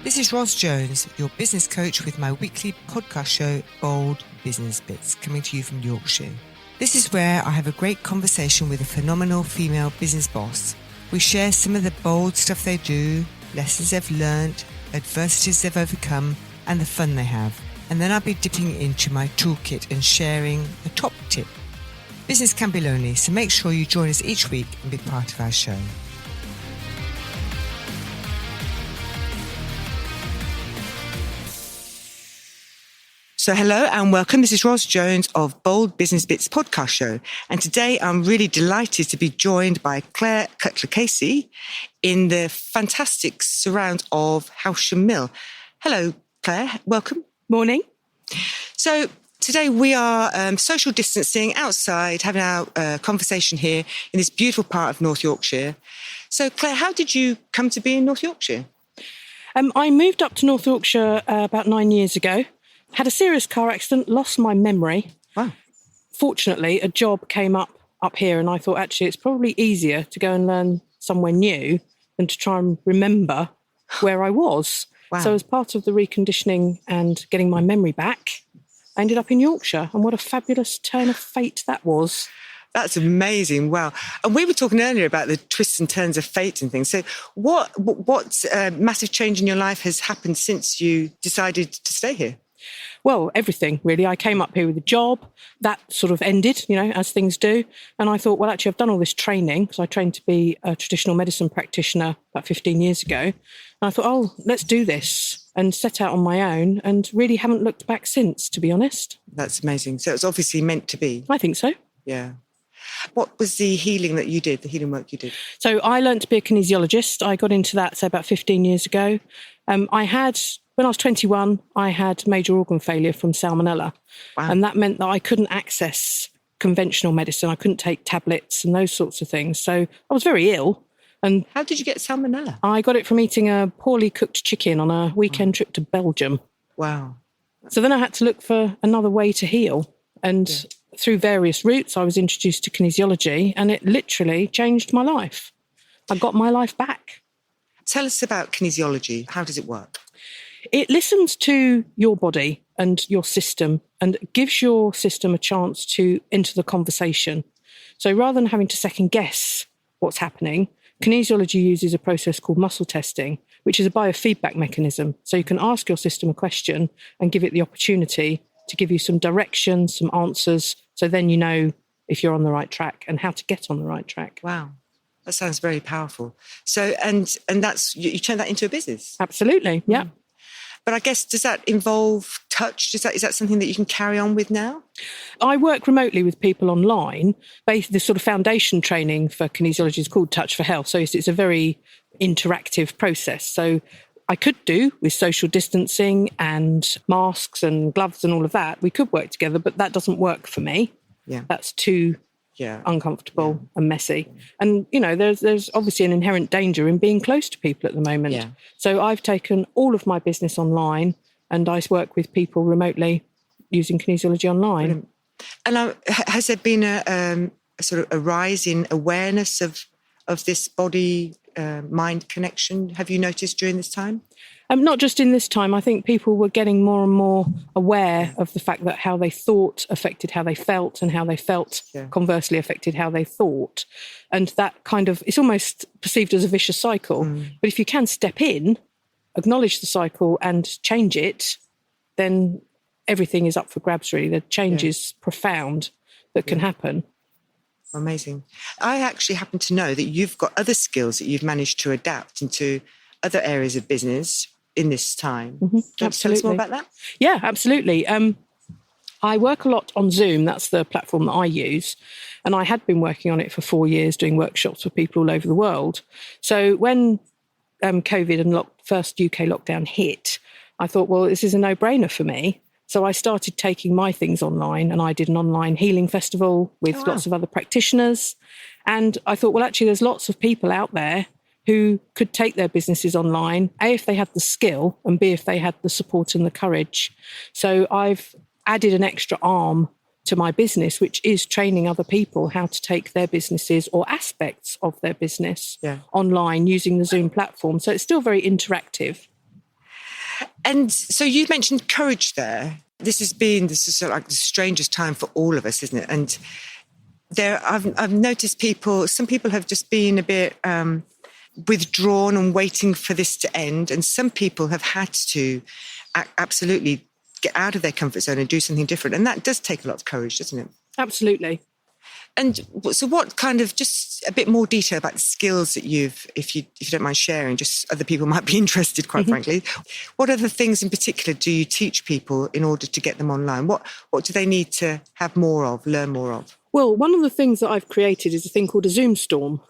This is Ros Jones, your business coach with my weekly podcast show, Bold Business Bits, coming to you from Yorkshire. This is where I have a great conversation with a phenomenal female business boss. We share some of the bold stuff they do, lessons they've learnt, adversities they've overcome, and the fun they have. And then I'll be dipping into my toolkit and sharing a top tip. Business can be lonely, so make sure you join us each week and be part of our show. So hello and welcome. This is Ros Jones of Bold Business Bits podcast show. And today I'm really delighted to be joined by Clare Cutler Casey in the fantastic surround of Howsham Mill. Hello, Clare. Welcome. Morning. So today we are social distancing outside, having our conversation here in this beautiful part of North Yorkshire. So Clare, how did you come to be in North Yorkshire? I moved up to North Yorkshire about 9 years ago. Had a serious car accident, lost my memory. Wow. Fortunately, a job came up here and I thought actually it's probably easier to go and learn somewhere new than to try and remember where I was. Wow. So as part of the reconditioning and getting my memory back, I ended up in Yorkshire. And what a fabulous turn of fate that was. That's amazing. Wow. And we were talking earlier about the twists and turns of fate and things. So what massive change in your life has happened since you decided to stay here? Well, everything, really. I came up here with a job. That sort of ended, as things do. And I thought, well, actually, I've done all this training because I trained to be a traditional medicine practitioner about 15 years ago. And I thought, oh, let's do this and set out on my own and really haven't looked back since, to be honest. That's amazing. So it's obviously meant to be. I think so. Yeah. What was the healing that you did, the healing work you did? So I learned to be a kinesiologist. I got into that, about 15 years ago. When I was 21, I had major organ failure from salmonella. Wow. And that meant that I couldn't access conventional medicine. I couldn't take tablets and those sorts of things. So I was very ill. And how did you get salmonella? I got it from eating a poorly cooked chicken on a weekend trip to Belgium. Wow. So then I had to look for another way to heal. And through various routes, I was introduced to kinesiology and it literally changed my life. I got my life back. Tell us about kinesiology. How does it work? It listens to your body and your system and gives your system a chance to enter the conversation. So rather than having to second guess what's happening, kinesiology uses a process called muscle testing, which is a biofeedback mechanism. So you can ask your system a question and give it the opportunity to give you some direction, some answers. So then you know if you're on the right track and how to get on the right track. Wow. That sounds very powerful. So, and that's, you turn that into a business? Absolutely. Yeah. But I guess, does that involve touch? Is that something that you can carry on with now? I work remotely with people online. The sort of foundation training for kinesiology is called Touch for Health. So it's a very interactive process. So I could do with social distancing and masks and gloves and all of that. We could work together, but that doesn't work for me. Yeah. That's too uncomfortable and messy. And, there's obviously an inherent danger in being close to people at the moment. Yeah. So I've taken all of my business online and I work with people remotely using kinesiology online. Brilliant. And has there been a sort of a rise in awareness of this body-mind connection? Have you noticed during this time? Not just in this time. I think people were getting more and more aware of the fact that how they thought affected how they felt and how they felt conversely affected how they thought. And that kind of, it's almost perceived as a vicious cycle. But if you can step in, acknowledge the cycle and change it, then everything is up for grabs, really. The change is profound that can happen. Amazing. I actually happen to know that you've got other skills that you've managed to adapt into other areas of business in this time. Mm-hmm. Can you tell us more about that? Yeah, absolutely. I work a lot on Zoom. That's the platform that I use. And I had been working on it for 4 years, doing workshops for people all over the world. So when COVID and first UK lockdown hit, I thought, well, this is a no-brainer for me. So I started taking my things online and I did an online healing festival with lots of other practitioners. And I thought, well, actually, there's lots of people out there who could take their businesses online, A, if they had the skill, and B, if they had the support and the courage. So I've added an extra arm to my business, which is training other people how to take their businesses or aspects of their business online using the Zoom platform. So it's still very interactive. And so you mentioned courage there. This is sort of like the strangest time for all of us, isn't it? And I've noticed some people have just been a bit withdrawn and waiting for this to end. And some people have had to absolutely get out of their comfort zone and do something different. And that does take a lot of courage, doesn't it? Absolutely. And so what kind of, just a bit more detail about the skills that if you don't mind sharing, just other people might be interested, quite frankly. What other things in particular do you teach people in order to get them online? What do they need to have more of, learn more of? Well, one of the things that I've created is a thing called a Zoom storm,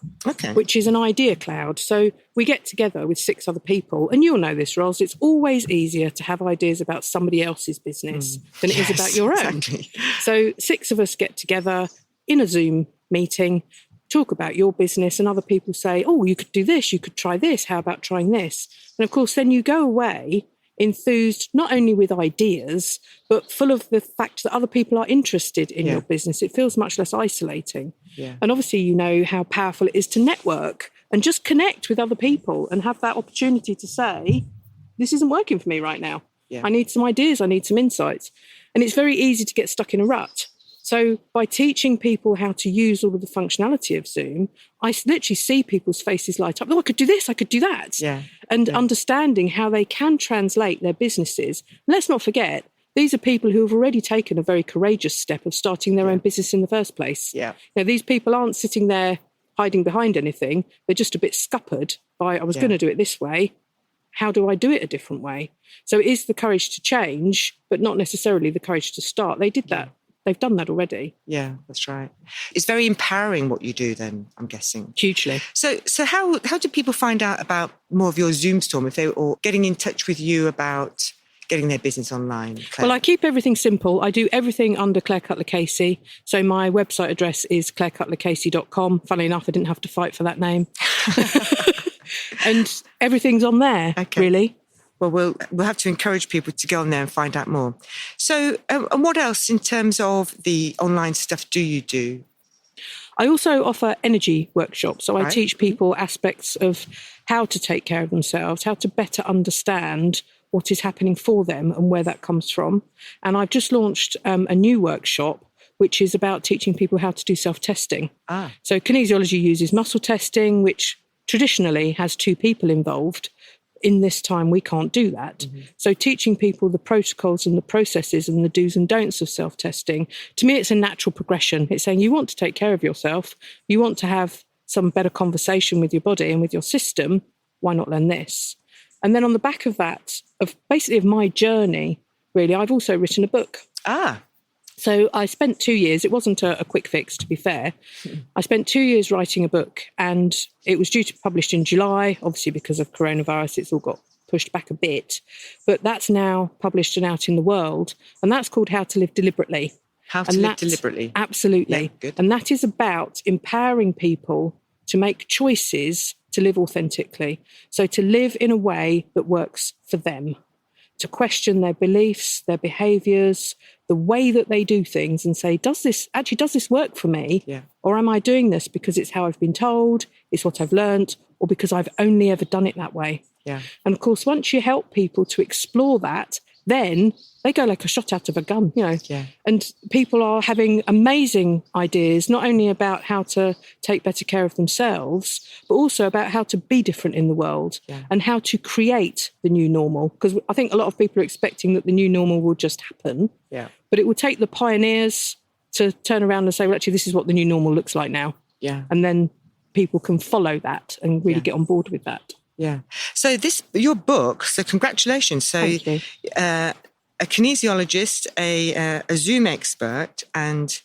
which is an idea cloud. So we get together with 6 other people, and you'll know this, Ros, it's always easier to have ideas about somebody else's business than it is about your own. Exactly. So 6 of us get together in a Zoom meeting, talk about your business, and other people say, oh, you could do this, you could try this, how about trying this? And of course, then you go away enthused not only with ideas, but full of the fact that other people are interested in your business. It feels much less isolating. Yeah. And obviously, you know how powerful it is to network and just connect with other people and have that opportunity to say, this isn't working for me right now. Yeah. I need some ideas, I need some insights. And it's very easy to get stuck in a rut. So by teaching people how to use all of the functionality of Zoom, I literally see people's faces light up. Oh, I could do this, I could do that. Yeah. And understanding how they can translate their businesses. And let's not forget, these are people who have already taken a very courageous step of starting their own business in the first place. Yeah. You know, these people aren't sitting there hiding behind anything. They're just a bit scuppered by, I was going to do it this way. How do I do it a different way? So it is the courage to change, but not necessarily the courage to start. They did that. They've done that already. Yeah, that's right. It's very empowering what you do then, I'm guessing. Hugely. So how do people find out about more of your Zoom storm or getting in touch with you about getting their business online? Claire? Well, I keep everything simple. I do everything under Clare Cutler Casey. So my website address is clarecutlercasey.com. Funnily enough, I didn't have to fight for that name. And everything's on there, really. Well, we'll have to encourage people to go on there and find out more. So, and what else in terms of the online stuff do you do? I also offer energy workshops. So I teach people aspects of how to take care of themselves, how to better understand what is happening for them and where that comes from. And I've just launched a new workshop, which is about teaching people how to do self-testing. So kinesiology uses muscle testing, which traditionally has 2 people involved. In this time, we can't do that. Mm-hmm. So teaching people the protocols and the processes and the do's and don'ts of self-testing, to me, it's a natural progression. It's saying you want to take care of yourself. You want to have some better conversation with your body and with your system. Why not learn this? And then on the back of that, of my journey, really, I've also written a book. So I spent 2 years. It wasn't a quick fix, to be fair. I spent 2 years writing a book, and it was due to be published in July. Obviously, because of coronavirus, it's all got pushed back a bit. But that's now published and out in the world. And that's called How to Live Deliberately. How to Live Deliberately. Absolutely. Yeah, good. And that is about empowering people to make choices to live authentically. So to live in a way that works for them. To question their beliefs, their behaviours, the way that they do things, and say, does this work for me? Yeah. Or am I doing this because it's how I've been told, it's what I've learned, or because I've only ever done it that way? Yeah. And of course, once you help people to explore that, then they go like a shot out of a gun, you know. Yeah. And people are having amazing ideas, not only about how to take better care of themselves, but also about how to be different in the world and how to create the new normal. Because I think a lot of people are expecting that the new normal will just happen. Yeah. But it will take the pioneers to turn around and say, well, actually, this is what the new normal looks like now. Yeah. And then people can follow that and really get on board with that. Yeah. So your book, so congratulations. So thank you. A kinesiologist, a Zoom expert, and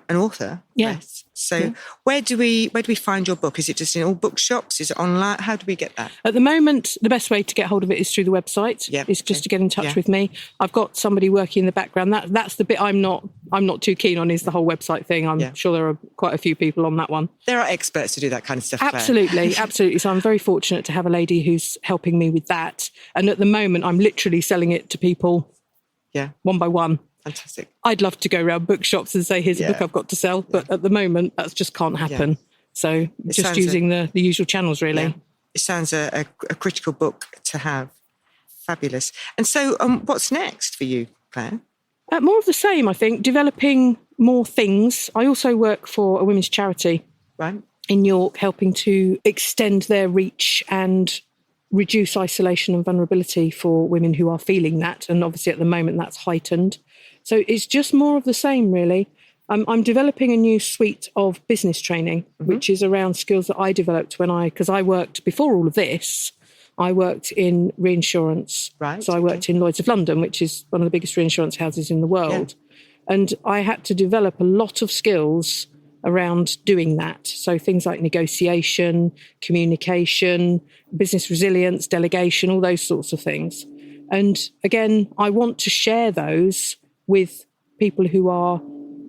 an author. Yes. So where do we find your book? Is it just in all bookshops? Is it online? How do we get that? At the moment, the best way to get hold of it is through the website. Yeah. It's just to get in touch with me. I've got somebody working in the background. That's the bit I'm not too keen on, is the whole website thing. I'm sure there are quite a few people on that one. There are experts to do that kind of stuff. Absolutely, absolutely. So I'm very fortunate to have a lady who's helping me with that. And at the moment, I'm literally selling it to people one by one. Fantastic. I'd love to go around bookshops and say, here's a book I've got to sell. But at the moment, that just can't happen. Yeah. So just using the usual channels, really. Yeah. It sounds a critical book to have. Fabulous. And so what's next for you, Claire? More of the same, I think, developing more things. I also work for a women's charity in York, helping to extend their reach and reduce isolation and vulnerability for women who are feeling that. And obviously at the moment that's heightened. So it's just more of the same, really. I'm developing a new suite of business training, which is around skills that I developed because I worked before all of this. I worked in reinsurance. So I worked in Lloyd's of London, which is one of the biggest reinsurance houses in the world. Yeah. And I had to develop a lot of skills around doing that. So things like negotiation, communication, business resilience, delegation, all those sorts of things. And again, I want to share those with people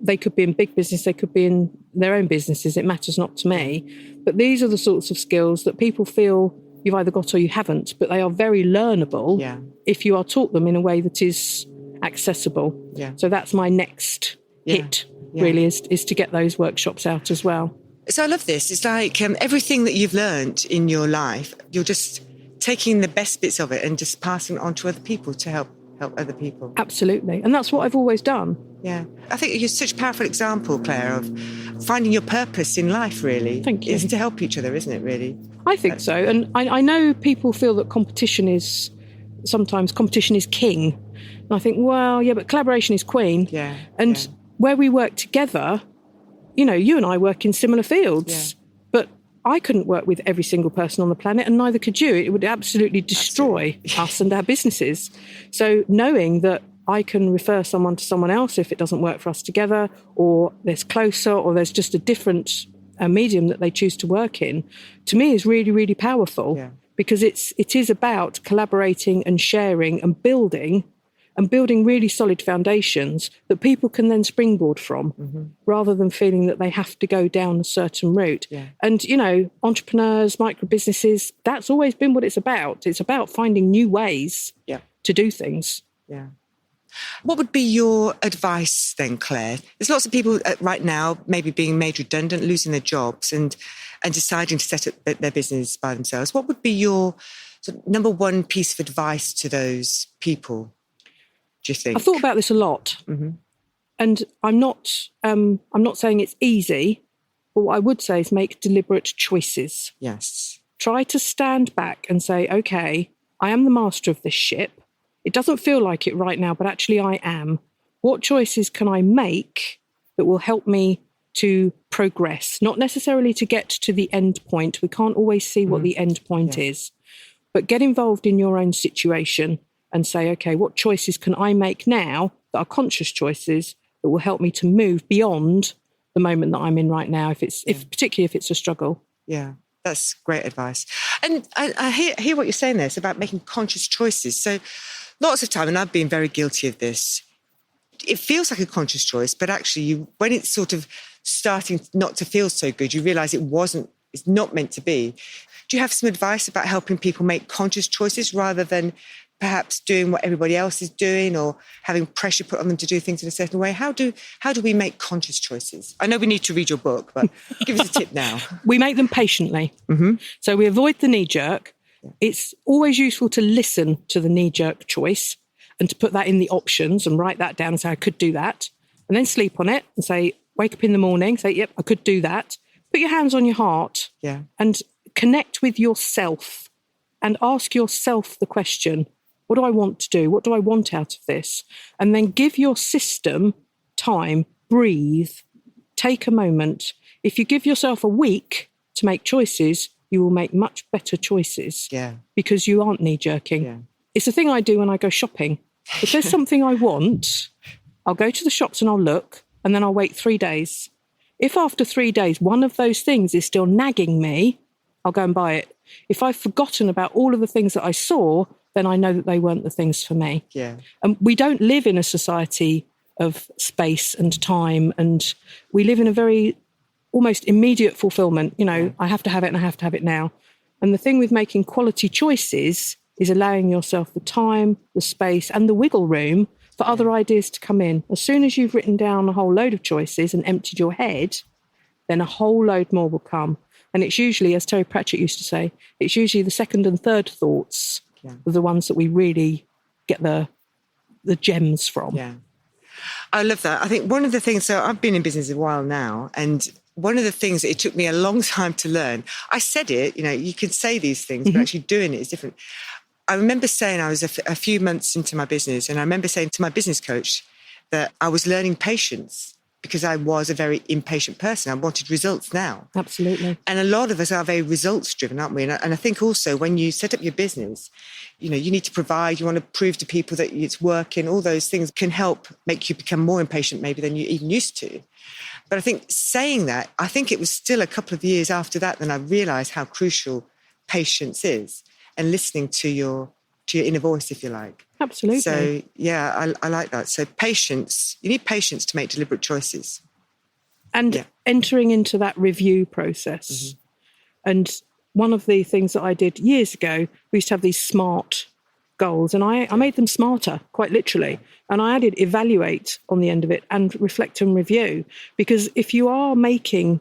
they could be in big business, they could be in their own businesses. It matters not to me. But these are the sorts of skills that people feel you've either got or you haven't, but they are very learnable if you are taught them in a way that is accessible. Yeah. So that's my next hit, really, is to get those workshops out as well. So I love this. It's like everything that you've learned in your life, you're just taking the best bits of it and just passing it on to other people to help other people. Absolutely. And that's what I've always done. Yeah. I think you're such a powerful example, Claire, of finding your purpose in life, really. Thank you. It's to help each other, isn't it, really? I think so. And I know people feel that sometimes competition is king. And I think, well, yeah, but collaboration is queen. Yeah. And where we work together, you and I work in similar fields. Yeah. But I couldn't work with every single person on the planet, and neither could you. It would absolutely destroy us and our businesses. So knowing that I can refer someone to someone else if it doesn't work for us together, or there's closer, or there's just a different medium that they choose to work in, to me is really, really powerful because it is about collaborating and sharing and building really solid foundations that people can then springboard from rather than feeling that they have to go down a certain route. Yeah. And, entrepreneurs, micro businesses, that's always been what it's about. It's about finding new ways to do things. Yeah. What would be your advice then, Claire? There's lots of people right now maybe being made redundant, losing their jobs and deciding to set up their business by themselves. What would be your sort of number one piece of advice to those people, do you think? I've thought about this a lot. And I'm not saying it's easy, but what I would say is make deliberate choices. Yes. Try to stand back and say, okay, I am the master of this ship. It doesn't feel like it right now, but actually I am. What choices can I make that will help me to progress? Not necessarily to get to the end point. We can't always see what the end point is. But get involved in your own situation and say, okay, what choices can I make now that are conscious choices that will help me to move beyond the moment that I'm in right now, particularly if it's a struggle. Yeah. That's great advice. And I hear what you're saying there. It's about making conscious choices. So lots of time, and I've been very guilty of this, it feels like a conscious choice, but actually when it's sort of starting not to feel so good, you realise it's not meant to be. Do you have some advice about helping people make conscious choices rather than perhaps doing what everybody else is doing or having pressure put on them to do things in a certain way? How do we make conscious choices? I know we need to read your book, but give us a tip now. We make them patiently. So we avoid the knee-jerk. It's always useful to listen to the knee-jerk choice and to put that in the options and write that down and say, I could do that. And then sleep on it and say, wake up in the morning, say, yep, I could do that. Put your hands on your heart and connect with yourself and ask yourself the question, what do I want to do? What do I want out of this? And then give your system time, breathe, take a moment. If you give yourself a week to make choices, you will make much better choices because you aren't knee-jerking. Yeah. It's a thing I do when I go shopping. If there's something I want, I'll go to the shops and I'll look, and then I'll wait 3 days. If after 3 days one of those things is still nagging me, I'll go and buy it. If I've forgotten about all of the things that I saw, then I know that they weren't the things for me. Yeah. And we don't live in a society of space and time, and we live in a very almost immediate fulfillment. I have to have it and I have to have it now. And the thing with making quality choices is allowing yourself the time, the space and the wiggle room for other ideas to come in. As soon as you've written down a whole load of choices and emptied your head, then a whole load more will come. And it's usually, as Terry Pratchett used to say, it's usually the second and third thoughts are the ones that we really get the gems from. Yeah. I love that. I think one of the things, so I've been in business a while now, and one of the things that it took me a long time to learn, I said it, you can say these things, but actually doing it is different. I remember saying I was a few months into my business, and I remember saying to my business coach that I was learning patience because I was a very impatient person. I wanted results now. Absolutely. And a lot of us are very results driven, aren't we? And I think also when you set up your business, you need to provide, you want to prove to people that it's working. All those things can help make you become more impatient maybe than you even used to. But I think saying that, I think it was still a couple of years after that then I realised how crucial patience is and listening to your inner voice, if you like. Absolutely. So, yeah, I like that. So patience, you need patience to make deliberate choices. And entering into that review process. And one of the things that I did years ago, we used to have these SMART goals, and I made them smarter, quite literally. And I added evaluate on the end of it and reflect and review. Because if you are making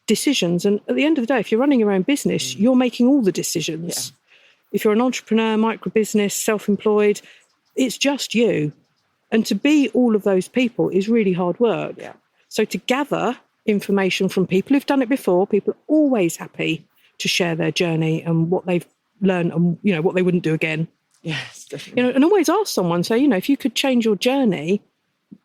decisions, and at the end of the day, if you're running your own business, you're making all the decisions. Yeah. If you're an entrepreneur, micro-business, self-employed, it's just you. And to be all of those people is really hard work. Yeah. So to gather information from people who've done it before, people are always happy to share their journey and what they've learned and, what they wouldn't do again. Yes, definitely. And always ask someone, so, if you could change your journey,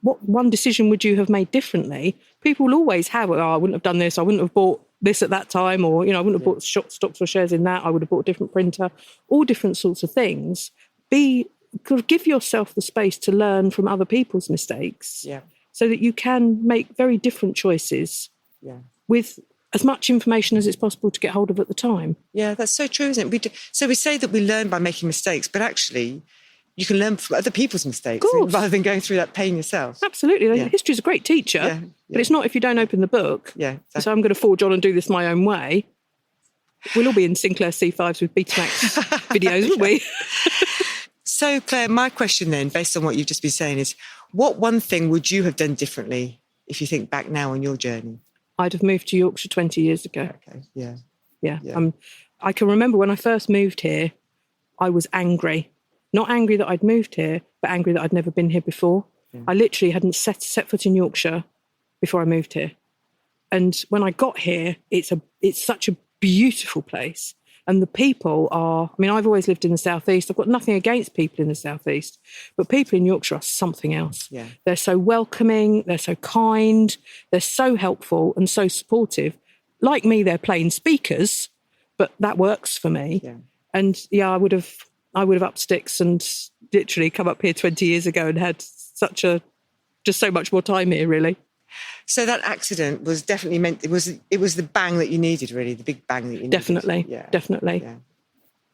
what one decision would you have made differently? People will always have, I wouldn't have done this, I wouldn't have bought this at that time, or, I wouldn't have bought stocks or shares in that, I would have bought a different printer, all different sorts of things. Give yourself the space to learn from other people's mistakes so that you can make very different choices with as much information as it's possible to get hold of at the time. Yeah, that's so true, isn't it? So we say that we learn by making mistakes, but actually you can learn from other people's mistakes rather than going through that pain yourself. Absolutely. History is a great teacher, but it's not if you don't open the book. Yeah, exactly. So I'm going to forge on and do this my own way. We'll all be in Sinclair C5s with Betamax videos, won't we? So, Claire, my question then, based on what you've just been saying, is what one thing would you have done differently if you think back now on your journey? I'd have moved to Yorkshire 20 years ago. Okay, yeah. I can remember when I first moved here, I was angry. Not angry that I'd moved here, but angry that I'd never been here before. Yeah. I literally hadn't set foot in Yorkshire before I moved here. And when I got here, it's such a beautiful place. And the people are, I've always lived in the southeast. I've got nothing against people in the southeast, but people in Yorkshire are something else. Yeah. They're so welcoming, they're so kind, they're so helpful and so supportive. Like me, they're plain speakers, but that works for me. Yeah. And I would have upped sticks and literally come up here 20 years ago and had just so much more time here, really. So that accident was definitely meant, it was the bang that you needed, really, the big bang that you needed. Definitely.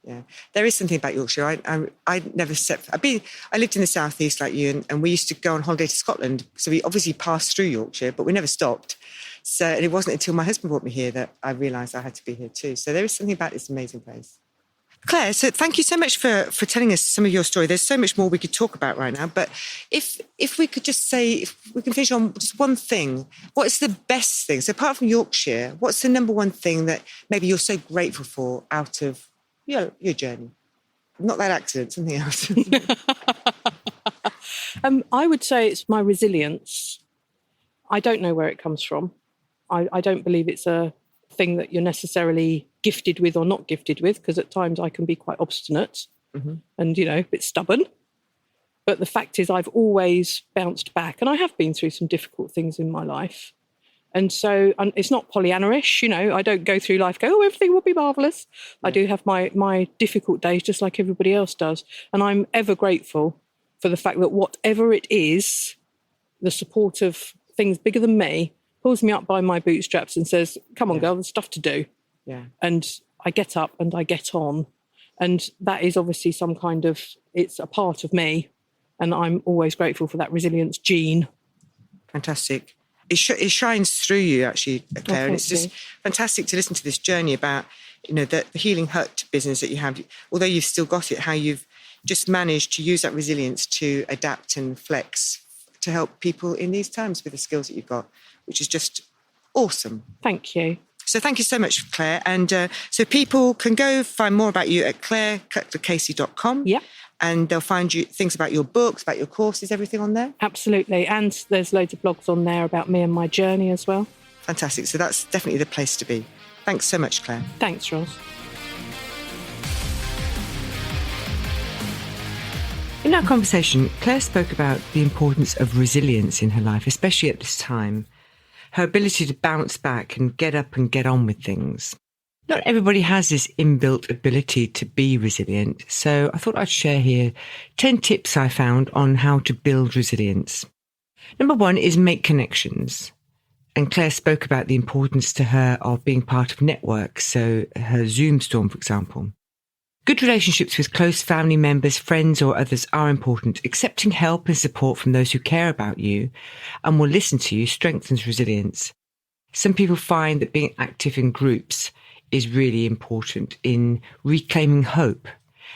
Yeah. There is something about Yorkshire. I lived in the southeast like you, and we used to go on holiday to Scotland. So we obviously passed through Yorkshire, but we never stopped. So and it wasn't until my husband brought me here that I realised I had to be here too. So there is something about this amazing place. Claire, so thank you so much for telling us some of your story. There's so much more we could talk about right now, but if we could just say, if we can finish on just one thing, what is the best thing? So apart from Yorkshire, what's the number one thing that maybe you're so grateful for out of your journey? Not that accident, something else. I would say it's my resilience. I don't know where it comes from. I don't believe it's a thing that you're necessarily gifted with or not gifted with, because at times I can be quite obstinate and, a bit stubborn. But the fact is I've always bounced back, and I have been through some difficult things in my life. And so it's not Pollyanna-ish, I don't go through life, everything will be marvellous. Yeah. I do have my difficult days just like everybody else does. And I'm ever grateful for the fact that whatever it is, the support of things bigger than me pulls me up by my bootstraps and says, come on, girl, there's stuff to do. Yeah. And I get up and I get on. And that is obviously it's a part of me. And I'm always grateful for that resilience gene. Fantastic. It shines through you, actually, Claire. And it's just fantastic to listen to this journey about, the Healing Hut business that you have. Although you've still got it, how you've just managed to use that resilience to adapt and flex to help people in these times with the skills that you've got, which is just awesome. Thank you. So thank you so much, Claire. And so people can go find more about you at clarecutlercasey.com. Yeah. And they'll find you things about your books, about your courses, everything on there. Absolutely. And there's loads of blogs on there about me and my journey as well. Fantastic. So that's definitely the place to be. Thanks so much, Claire. Thanks, Ros. In our conversation, Claire spoke about the importance of resilience in her life, especially at this time. Her ability to bounce back and get up and get on with things. Not everybody has this inbuilt ability to be resilient, so I thought I'd share here 10 tips I found on how to build resilience. Number 1 is make connections. And Claire spoke about the importance to her of being part of networks, so her Zoom storm, for example. Good relationships with close family members, friends or others are important. Accepting help and support from those who care about you and will listen to you strengthens resilience. Some people find that being active in groups is really important in reclaiming hope,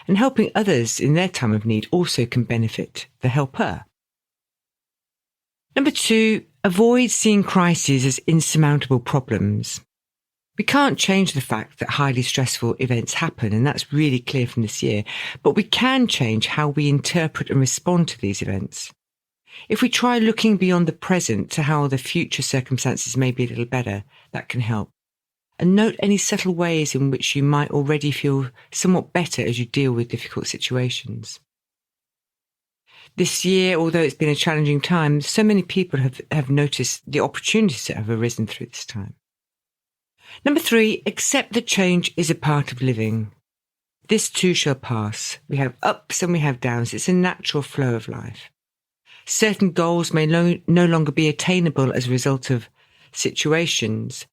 and helping others in their time of need also can benefit the helper. Number 2, avoid seeing crises as insurmountable problems. We can't change the fact that highly stressful events happen, and that's really clear from this year, but we can change how we interpret and respond to these events. If we try looking beyond the present to how the future circumstances may be a little better, that can help. And note any subtle ways in which you might already feel somewhat better as you deal with difficult situations. This year, although it's been a challenging time, so many people have noticed the opportunities that have arisen through this time. Number 3, accept that change is a part of living. This too shall pass. We have ups and we have downs. It's a natural flow of life. Certain goals may no longer be attainable as a result of situations.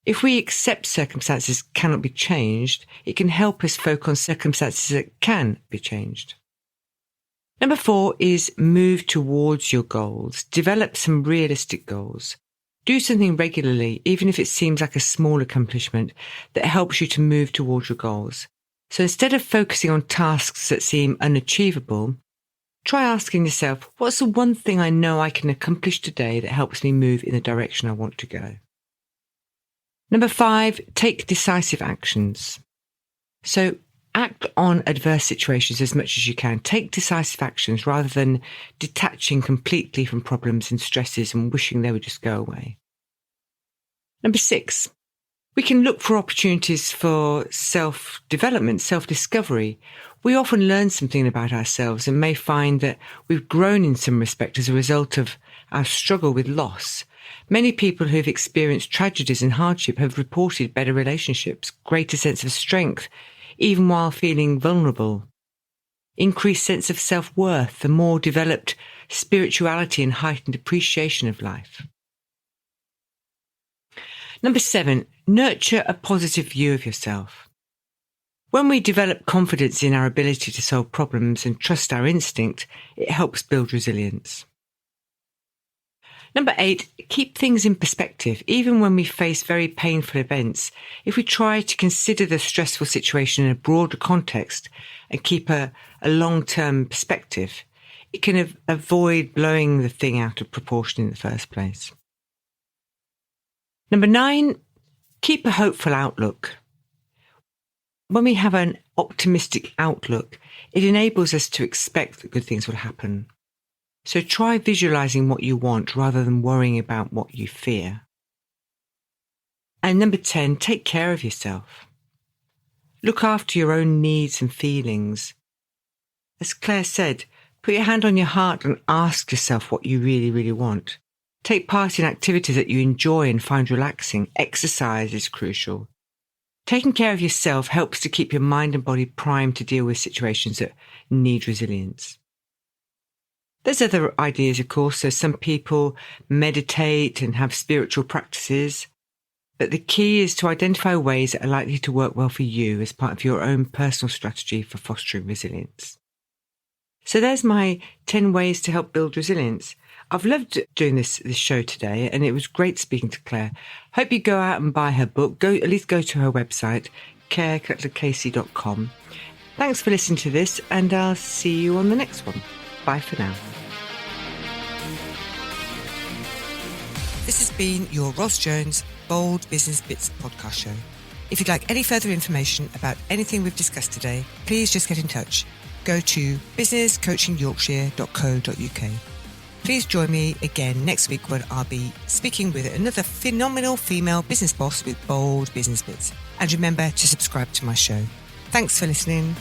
If we accept circumstances cannot be changed, it can help us focus on circumstances that can be changed. Number 4 is move towards your goals. Develop some realistic goals. Do something regularly, even if it seems like a small accomplishment, that helps you to move towards your goals. So instead of focusing on tasks that seem unachievable, try asking yourself, what's the one thing I know I can accomplish today that helps me move in the direction I want to go? Number 5, take decisive actions. So act on adverse situations as much as you can. Take decisive actions rather than detaching completely from problems and stresses and wishing they would just go away. Number 6, we can look for opportunities for self-development, self-discovery. We often learn something about ourselves and may find that we've grown in some respect as a result of our struggle with loss. Many people who've experienced tragedies and hardship have reported better relationships, greater sense of strength, even while feeling vulnerable, increased sense of self-worth, a more developed spirituality and heightened appreciation of life. Number 7, nurture a positive view of yourself. When we develop confidence in our ability to solve problems and trust our instinct, it helps build resilience. Number 8, keep things in perspective. Even when we face very painful events, if we try to consider the stressful situation in a broader context and keep a long-term perspective, it can avoid blowing the thing out of proportion in the first place. Number 9, keep a hopeful outlook. When we have an optimistic outlook, it enables us to expect that good things will happen. So try visualizing what you want rather than worrying about what you fear. And number 10, take care of yourself. Look after your own needs and feelings. As Claire said, put your hand on your heart and ask yourself what you really, really want. Take part in activities that you enjoy and find relaxing. Exercise is crucial. Taking care of yourself helps to keep your mind and body primed to deal with situations that need resilience. There's other ideas, of course, so some people meditate and have spiritual practices, but the key is to identify ways that are likely to work well for you as part of your own personal strategy for fostering resilience. So there's my 10 ways to help build resilience. I've loved doing this show today, and it was great speaking to Claire. Hope you go out and buy her book. At least go to her website, clarecutlercasey.com. Thanks for listening to this, and I'll see you on the next one. Bye for now. This has been your Ross Jones Bold Business Bits podcast show. If you'd like any further information about anything we've discussed today, please just get in touch. Go to businesscoachingyorkshire.co.uk. Please join me again next week when I'll be speaking with another phenomenal female business boss with bold business bits. And remember to subscribe to my show. Thanks for listening.